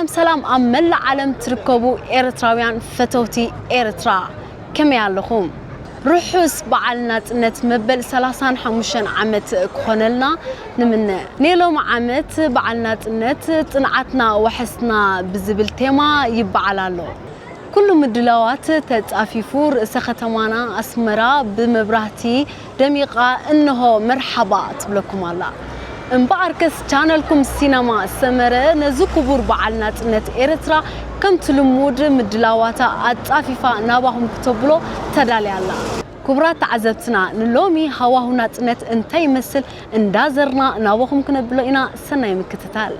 سلام أمل عالم تركبوا إيرتراويان فتوتي إيرترا كم يعلقهم روحوس بعلنا نتمبل 35 عمت كونلنا نمنا نيلوم عمت بعلنا تنعتنا وحسنا بزبل تيما يبعلالو كل مدلوات تتأفيفور سختمانا أسمرا بمبرهتي دميقة إنه مرحبا تبلكم الله مباركس channelكم سينما سمرة نزكبور بعلنا نت إريترا كم تلمود مدلواتا أتأفيفا نابهم كتبلو تدالي الله كبرات عزبتنا نلومي هواهنا نت انتي مثل اندازرنا نابهم كنبلو إنا سنة يمكتتال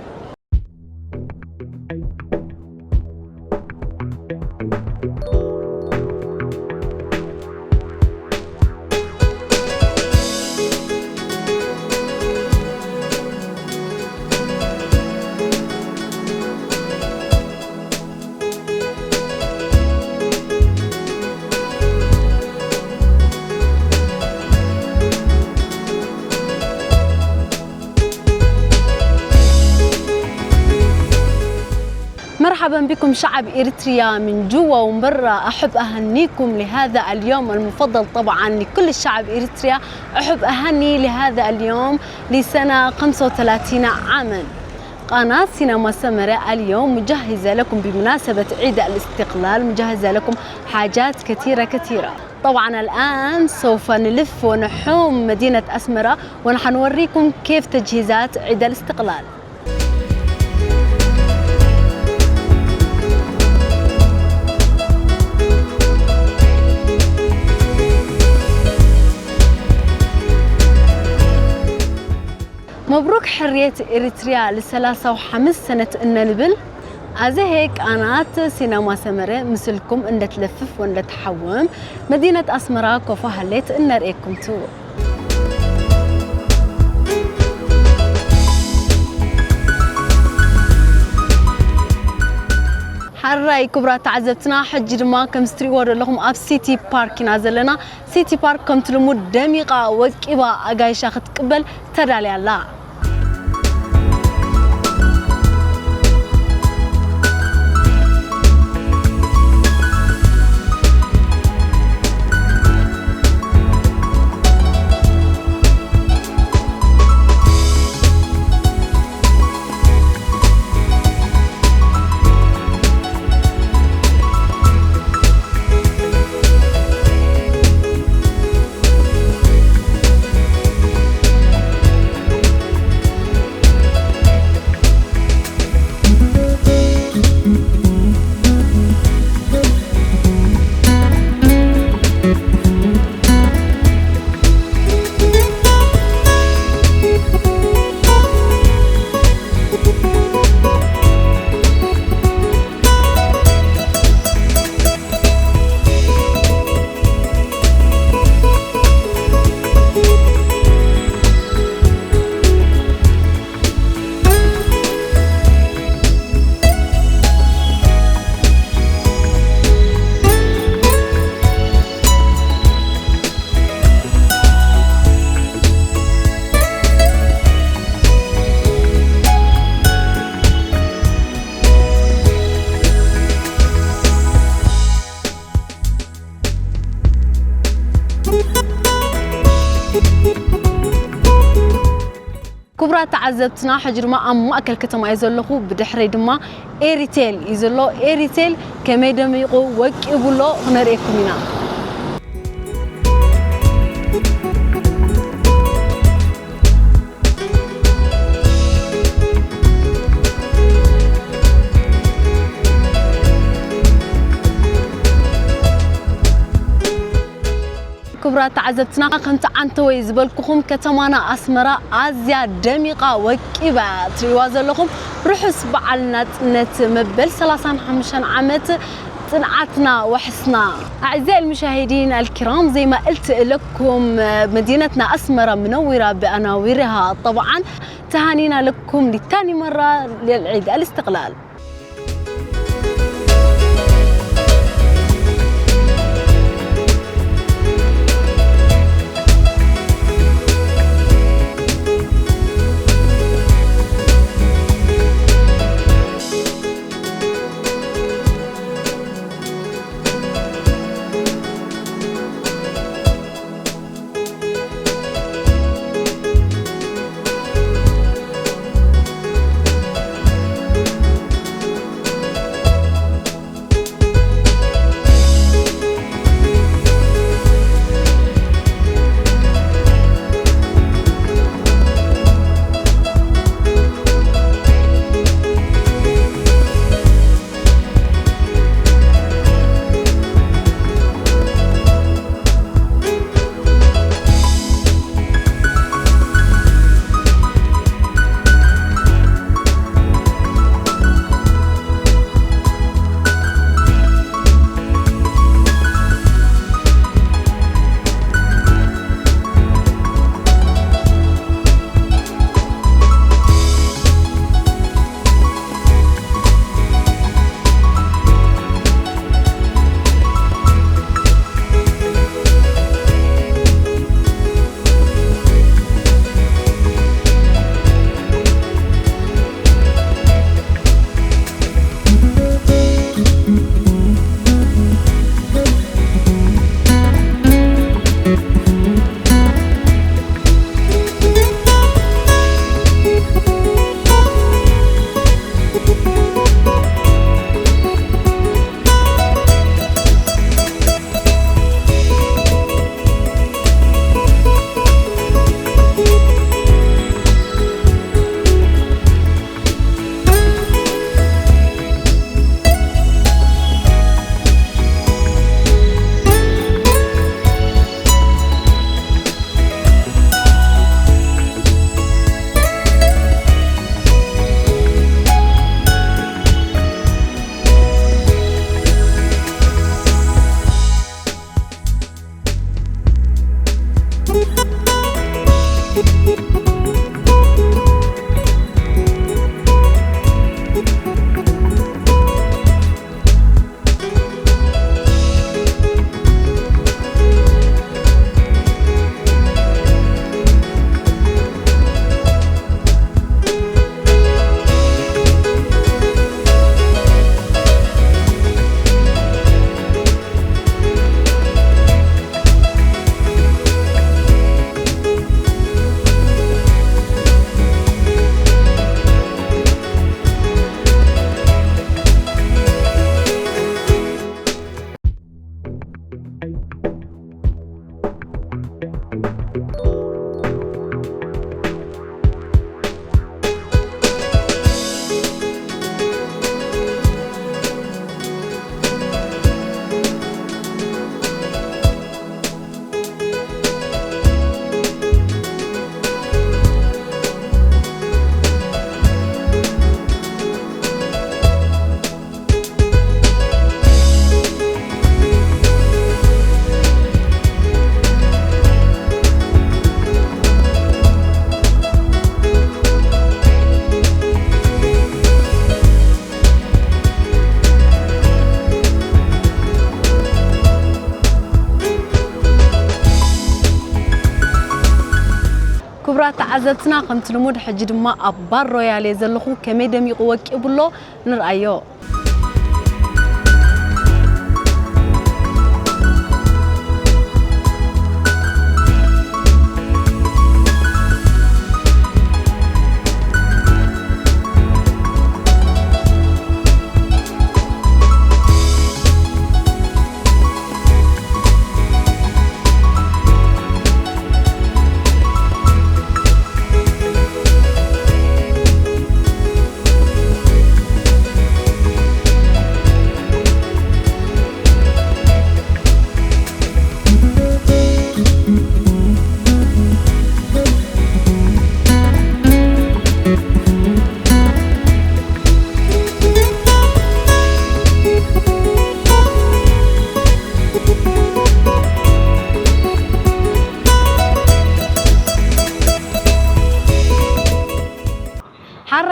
مرحبا بكم شعب إريتريا من جوا ومن برا أحب أهنيكم لهذا اليوم المفضل طبعا لكل الشعب إريتريا أحب أهني لهذا اليوم لسنة 35 عاما قناة سينما سمرة اليوم مجهزة لكم بمناسبة عيد الاستقلال مجهزة لكم حاجات كثيرة طبعا الآن سوف نلف ونحوم مدينة أسمرة ونحنوريكم كيف تجهيزات عيد الاستقلال مبروك حرية إريتريا ل53 سنة النبل أزي هيك قناة سينما سمرة مثلكم إن تلفف وإن تحوم مدينة أسمرا كوفا هليت إن نرئيكم تو حراي كبرى تعزبتنا حج ما كم ستريور لهم أب سيتي بارك نازلنا سيتي بارك كم تلمود دميقة وكيبا أجاي شاخت قبل تدالي الله كبرات تعزبتنا حجر ما أم أكل كتما يزلقوا بدحري دما إيريتيل يزلوا إيريتيل كما يدميقوا وكيبولو نريكمينا كبرات تعزبتنا كنت عنتوي زبلكم كتمانا أسمرا أزيا دميقة وكيبا تريواز لكم روحس بعلنا نتمبل 35 عمت صنعتنا وحسنا أعزائي المشاهدين الكرام زي ما قلت لكم مدينتنا أسمرة منورة بأناويرها طبعا تهانينا لكم لثاني مرة للعيد الاستقلال كبرات عزتنا قمت لمود حجد ما أبار رويالي زلخو كميدم يقوك إبلو نرأيو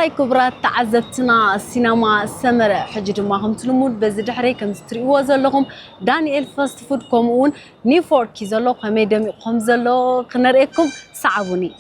حراي كبرات تعزبتنا السينما سمرة حجد ما هم تلمود بزد حري كم ستريوا زلهم دانيال فاست فود كومون نيفورك زلو قميدم يقوم زلو خنرئكم صعبوني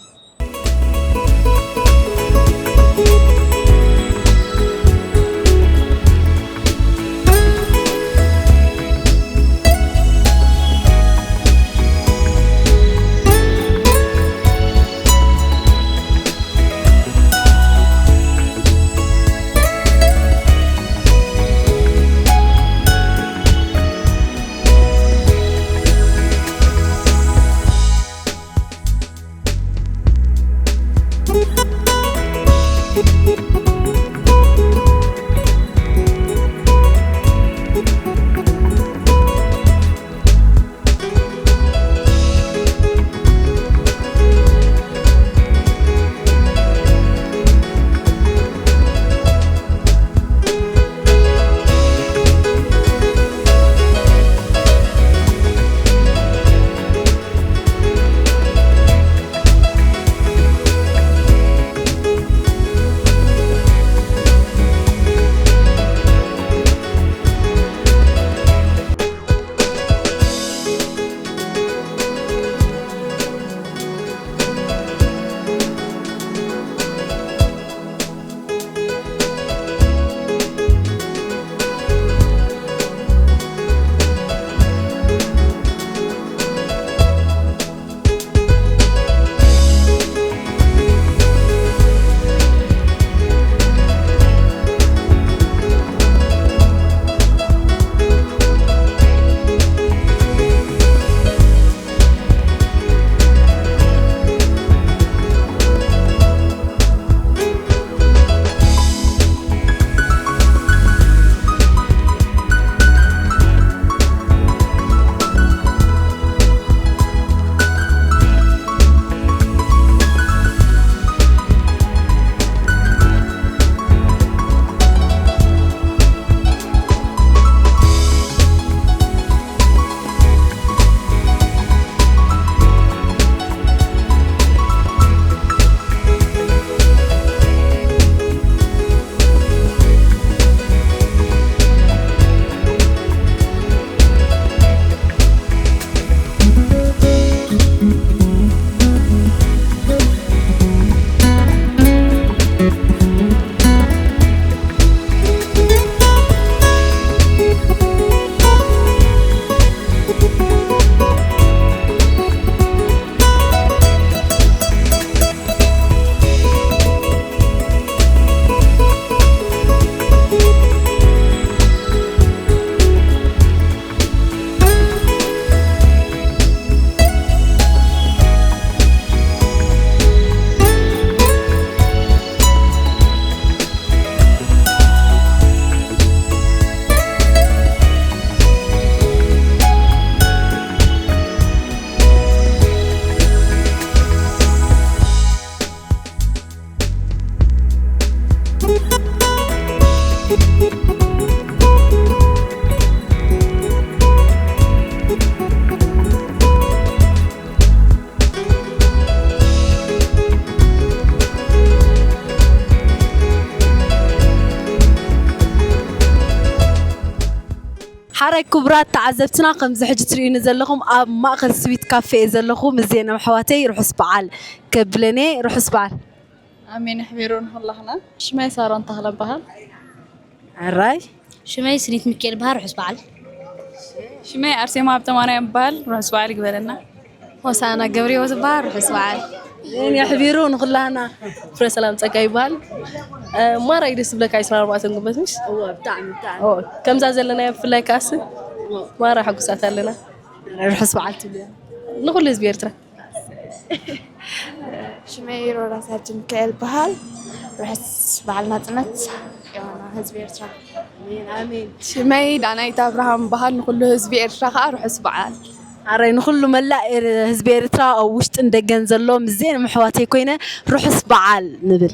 هراي كبرات تعذبتنا خمس حج ترين زلهم ما أخذ سويت كافيه زلهم زين وحواتي روح سبعال كبلني روح سبعال أمين حبيرون الله هنا شماي صارون تغلب بها هراي شماي سريت مكيل بها روح سبعال شماي أرسي ما بتمانة ينبال روح سبعال قبلنا وسانا قبري وسبها روح سبعال يعني يا حبيرون خلانا فري سلام تقايبال ما رايد يسبلك أسمر ما تنقم بس مش بتاعنا كم زازل لنا في الله كاسة ما راح أقول ساتر لنا روح سبعال تبي نقول لز بيرترا شماي روح ساتر مكيل بها روح سبعال ناتنت يانا هزبي إرترا آمين شماي دانا يتابرهم بها نقول له هزبي إرترا روح سبعال عري نخلو ملا هزب إريترا أو وشت ندقن زلهم زين محواتي كوينة روح سبعال نبل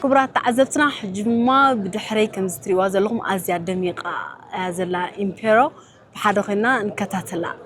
كبرات تعذبتنا حجما بدحري كم زتري وازلهم أزياد دميقة أزلا إمبيرو بحدا خلنا نكتاتلا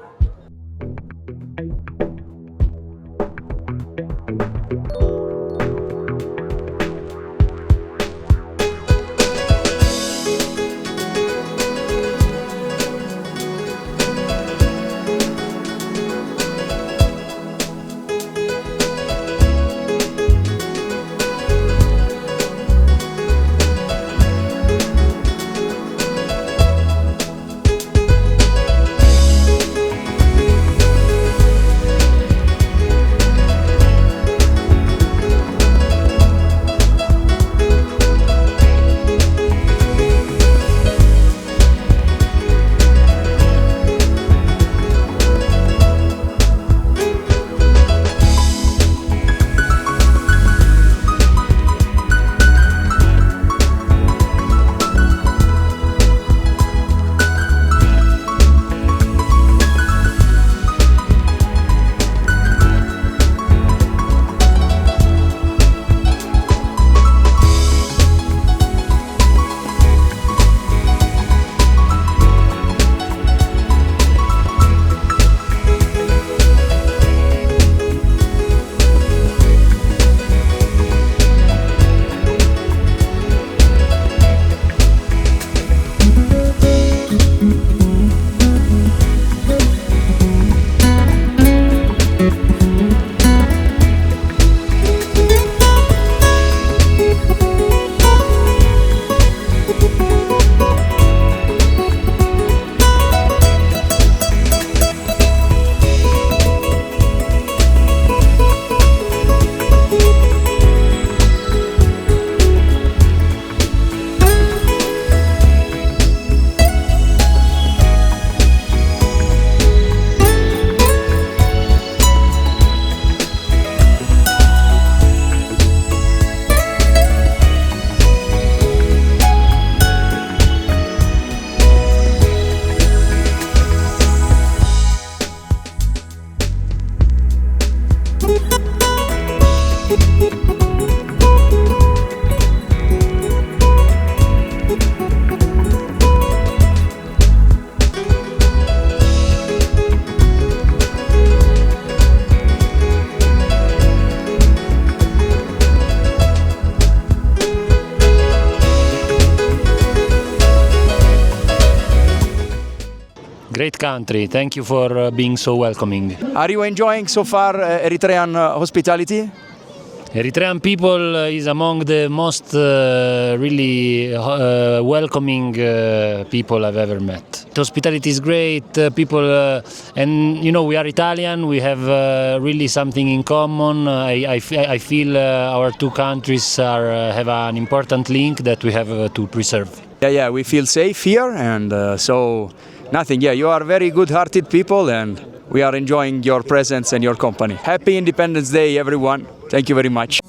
country. Thank you for being so welcoming. Are you enjoying so far Eritrean hospitality? Eritrean people is among the most really welcoming people I've ever met. The hospitality is great. People, and you know, we are Italian. We have really something in common. I feel our two countries have an important link that we have to preserve. Yeah, we feel safe here, and so nothing. Yeah, you are very good-hearted people, and we are enjoying your presence and your company. Happy Independence Day, everyone. Thank you very much.